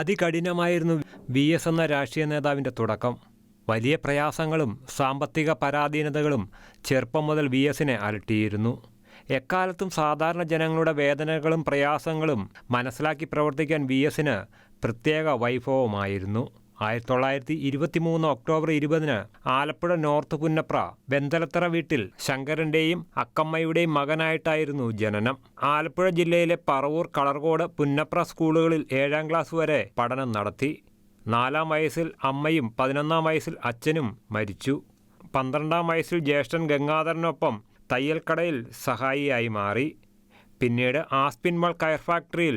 അതികഠിനമായിരുന്നു VS എന്ന രാഷ്ട്രീയ നേതാവിൻ്റെ തുടക്കം. വലിയ പ്രയാസങ്ങളും സാമ്പത്തിക പരാധീനതകളും ചെറുപ്പം മുതൽ VSനെ അലട്ടിയിരുന്നു. എക്കാലത്തും സാധാരണ ജനങ്ങളുടെ വേദനകളും പ്രയാസങ്ങളും മനസ്സിലാക്കി പ്രവർത്തിക്കാൻ VSന് പ്രത്യേക വൈഭവമായിരുന്നു. 1923 ഒക്ടോബർ 20 ആലപ്പുഴ നോർത്ത് പുന്നപ്ര വെന്തലത്തറ വീട്ടിൽ ശങ്കരൻ്റെയും അക്കമ്മയുടെയും മകനായിട്ടായിരുന്നു ജനനം. ആലപ്പുഴ ജില്ലയിലെ പറവൂർ, കളർകോട്, പുന്നപ്ര സ്കൂളുകളിൽ 7ാം ക്ലാസ് വരെ പഠനം നടത്തി. 4ാം വയസ്സിൽ അമ്മയും 11ാം വയസ്സിൽ അച്ഛനും മരിച്ചു. 12ാം വയസ്സിൽ ജ്യേഷ്ഠൻ ഗംഗാധരനൊപ്പം തയ്യൽക്കടയിൽ സഹായിയായി മാറി. പിന്നീട് ആസ്പിൻമൾ കയർ ഫാക്ടറിയിൽ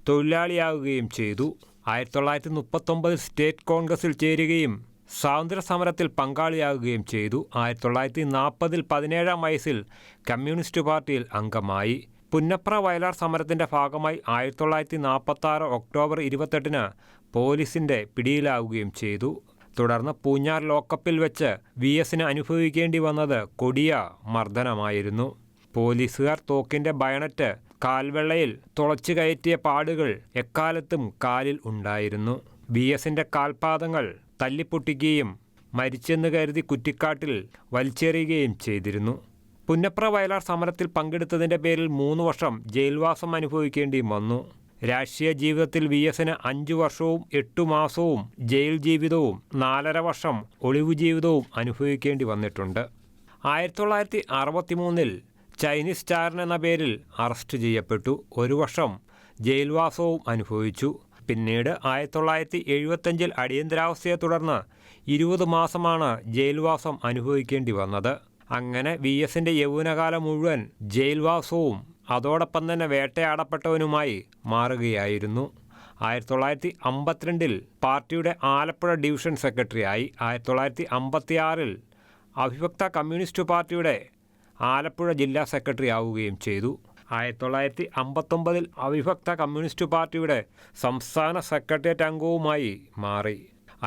തൊഴിലാളിയാവുകയും ചെയ്തു. 1939 സ്റ്റേറ്റ് കോൺഗ്രസിൽ ചേരുകയും സ്വാതന്ത്ര്യ സമരത്തിൽ പങ്കാളിയാവുകയും ചെയ്തു. 1940 17ാം വയസ്സിൽ കമ്മ്യൂണിസ്റ്റ് പാർട്ടിയിൽ അംഗമായി. പുന്നപ്ര വയലാർ സമരത്തിൻ്റെ ഭാഗമായി 1946 ഒക്ടോബർ 28 പോലീസിൻ്റെ പിടിയിലാവുകയും ചെയ്തു. തുടർന്ന് പൂഞ്ഞാർ ലോക്കപ്പിൽ വെച്ച് VSന് അനുഭവിക്കേണ്ടി വന്നത് കൊടിയ മർദ്ദനമായിരുന്നു. പോലീസുകാർ തോക്കിൻ്റെ ബയണറ്റ് കാൽവെള്ളയിൽ തുളച്ചു കയറ്റിയ പാടുകൾ എക്കാലത്തും കാലിൽ ഉണ്ടായിരുന്നു. VSന്റെ കാൽപാദങ്ങൾ തല്ലിപ്പൊട്ടിക്കുകയും മരിച്ചെന്ന് കരുതി കുറ്റിക്കാട്ടിൽ വലിച്ചെറിയുകയും ചെയ്തിരുന്നു. പുന്നപ്ര വയലാർ സമരത്തിൽ പങ്കെടുത്തതിൻ്റെ പേരിൽ 3 വർഷം ജയിൽവാസം അനുഭവിക്കേണ്ടി വന്നു. രാഷ്ട്രീയ ജീവിതത്തിൽ VSന് 5 വർഷവും 8 മാസവും ജയിൽ ജീവിതവും 4.5 വർഷം ഒളിവു ജീവിതവും അനുഭവിക്കേണ്ടി വന്നിട്ടുണ്ട്. 1963 ചൈനീസ് സ്റ്റാറിൻ എന്ന പേരിൽ അറസ്റ്റ് ചെയ്യപ്പെട്ടു. 1 വർഷം ജയിൽവാസവും അനുഭവിച്ചു. പിന്നീട് 1975 അടിയന്തരാവസ്ഥയെ തുടർന്ന് 20 മാസമാണ് ജയിൽവാസം അനുഭവിക്കേണ്ടി വന്നത്. അങ്ങനെ VSന്റെ യൗവനകാലം മുഴുവൻ ജയിൽവാസവും അതോടൊപ്പം തന്നെ വേട്ടയാടപ്പെട്ടവനുമായി മാറുകയായിരുന്നു. 1952 പാർട്ടിയുടെ ആലപ്പുഴ ഡിവിഷൻ സെക്രട്ടറിയായി. 1956 അവിഭക്ത കമ്മ്യൂണിസ്റ്റ് പാർട്ടിയുടെ ആലപ്പുഴ ജില്ലാ സെക്രട്ടറി ആവുകയും ചെയ്തു. 1959 അവിഭക്ത കമ്മ്യൂണിസ്റ്റ് പാർട്ടിയുടെ സംസ്ഥാന സെക്രട്ടേറിയറ്റ് അംഗവുമായി മാറി.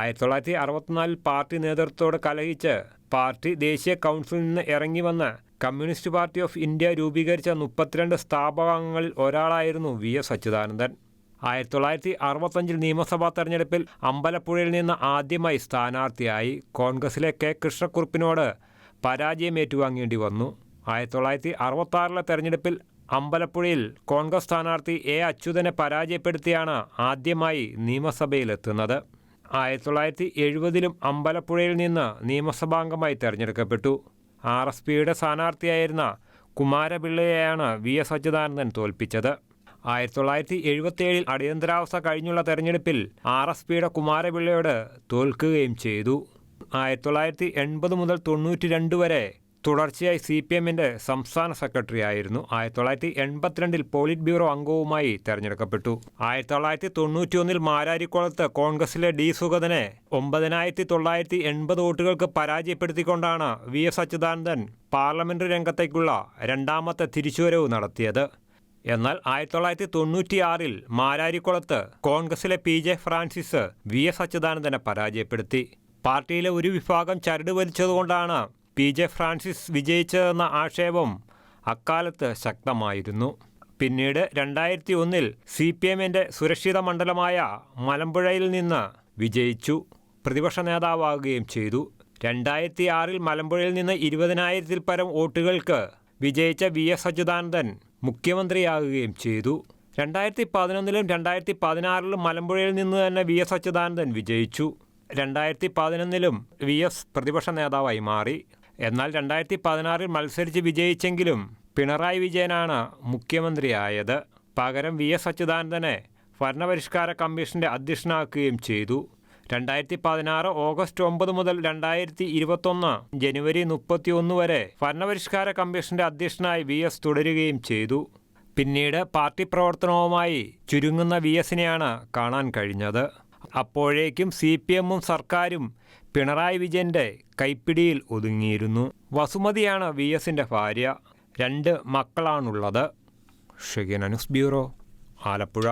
1964 പാർട്ടി നേതൃത്വത്തോട് കലഹിച്ച് പാർട്ടി ദേശീയ കൗൺസിലിൽ നിന്ന് ഇറങ്ങി വന്ന് കമ്മ്യൂണിസ്റ്റ് പാർട്ടി ഓഫ് ഇന്ത്യ രൂപീകരിച്ച 32 സ്ഥാപകാംഗങ്ങളിൽ ഒരാളായിരുന്നു VS അച്യുതാനന്ദൻ. 1965 നിയമസഭാ തെരഞ്ഞെടുപ്പിൽ അമ്പലപ്പുഴയിൽ നിന്ന് ആദ്യമായി സ്ഥാനാർത്ഥിയായി. കോൺഗ്രസിലെ K കൃഷ്ണക്കുറുപ്പിനോട് പരാജയം ഏറ്റുവാങ്ങേണ്ടി വന്നു. 1966 തെരഞ്ഞെടുപ്പിൽ അമ്പലപ്പുഴയിൽ കോൺഗ്രസ് സ്ഥാനാർത്ഥി A അച്യുതനെ പരാജയപ്പെടുത്തിയാണ് ആദ്യമായി നിയമസഭയിലെത്തുന്നത്. 1970 അമ്പലപ്പുഴയിൽ നിന്ന് നിയമസഭാംഗമായി തെരഞ്ഞെടുക്കപ്പെട്ടു. RSPയുടെ സ്ഥാനാർത്ഥിയായിരുന്ന കുമാരപിള്ളയെയാണ് VS അച്യുതാനന്ദൻ തോൽപ്പിച്ചത്. 1977 അടിയന്തരാവസ്ഥ കഴിഞ്ഞുള്ള തെരഞ്ഞെടുപ്പിൽ RSPയുടെ കുമാരപിള്ളയോട് തോൽക്കുകയും ചെയ്തു. 1980 മുതൽ 92 വരെ തുടർച്ചയായി CPMന്റെ സംസ്ഥാന സെക്രട്ടറി ആയിരുന്നു. 1982 പോളിറ്റ് ബ്യൂറോ അംഗവുമായി തെരഞ്ഞെടുക്കപ്പെട്ടു. 1991 മാരാരിക്കുളത്ത് കോൺഗ്രസിലെ D സുഗതനെ 9980 വോട്ടുകൾക്ക് പരാജയപ്പെടുത്തിക്കൊണ്ടാണ് VS അച്യുതാനന്ദൻ പാർലമെന്ററി രംഗത്തേക്കുള്ള രണ്ടാമത്തെ തിരിച്ചുവരവ് നടത്തിയത്. എന്നാൽ 1996 മാരാരിക്കുളത്ത് കോൺഗ്രസിലെ PJ ഫ്രാൻസിസ് VS അച്യുതാനന്ദനെ പരാജയപ്പെടുത്തി. പാർട്ടിയിലെ ഒരു വിഭാഗം ചരട് വലിച്ചതുകൊണ്ടാണ് PJ ഫ്രാൻസിസ് വിജയിച്ചതെന്ന ആക്ഷേപം അക്കാലത്ത് ശക്തമായിരുന്നു. പിന്നീട് 2001 CPMന്റെ സുരക്ഷിത മണ്ഡലമായ മലമ്പുഴയിൽ നിന്ന് വിജയിച്ചു പ്രതിപക്ഷ നേതാവാകുകയും ചെയ്തു. 2006 മലമ്പുഴയിൽ നിന്ന് 20,000-ൽ പരം വോട്ടുകൾക്ക് വിജയിച്ച VS അച്യുതാനന്ദൻ മുഖ്യമന്ത്രിയാകുകയും ചെയ്തു. 2011 2016 മലമ്പുഴയിൽ നിന്ന് തന്നെ VS അച്യുതാനന്ദൻ വിജയിച്ചു. 2011 VS പ്രതിപക്ഷ നേതാവായി മാറി. എന്നാൽ 2016 മത്സരിച്ച് വിജയിച്ചെങ്കിലും പിണറായി വിജയനാണ് മുഖ്യമന്ത്രിയായത്. പകരം VS അച്യുതാനന്ദനെ ഭരണപരിഷ്കാര കമ്മീഷന്റെ അധ്യക്ഷനാക്കുകയും ചെയ്തു. 2016 ഓഗസ്റ്റ് 9 മുതൽ 2021 ജനുവരി 31 വരെ ഭരണപരിഷ്കാര കമ്മീഷന്റെ അധ്യക്ഷനായി VS തുടരുകയും ചെയ്തു. പിന്നീട് പാർട്ടി പ്രവർത്തനവുമായി ചുരുങ്ങുന്ന VSനെയാണ് കാണാൻ കഴിഞ്ഞത്. അപ്പോഴേക്കും CPMും സർക്കാരും പിണറായി വിജയൻ്റെ കൈപ്പിടിയിൽ ഒതുങ്ങിയിരുന്നു. വസുമതിയാണ് VSന്റെ ഭാര്യ. 2 മക്കളാണുള്ളത്. ഷെഗിന ന്യൂസ് ബ്യൂറോ, ആലപ്പുഴ.